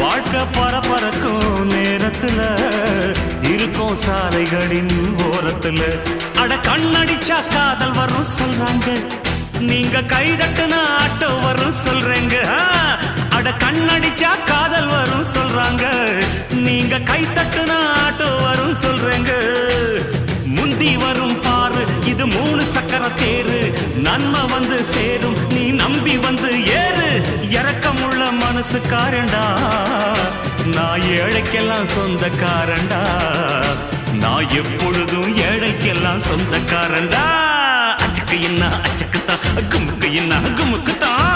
வாழ்க்கை பரபரக்கும் நேரத்துல இருக்கும் சாலைகளின் ஓரத்துல அட கண்ணடிச்சா காதல் வரும் சொல்றாங்க, நீங்க கை தட்டுனா ஆட்டோ வரும் சொல்றேங்க. அட கண்ணடிச்சா காதல் வரும் சொல்றாங்க, நீங்க கை தட்டுனா ஆட்டோ வரும் சொல்றேங்க. முந்தி வரும் பாரு இது 3 சக்கர தேரு, நன்மை வந்து சேரும் நீ நம்பி வந்து ஏறு. இறக்கமுள்ள மனசுக்காரண்டா நான் ஏழைக்கெல்லாம் சொந்தக்காரண்டா, நான் எப்பொழுதும் ஏழைக்கெல்லாம் சொந்தக்காரண்டா. அச்சுக்கு என்ன அச்சுக்குத்தான், குமுக்கு என்ன குமுக்குத்தான்.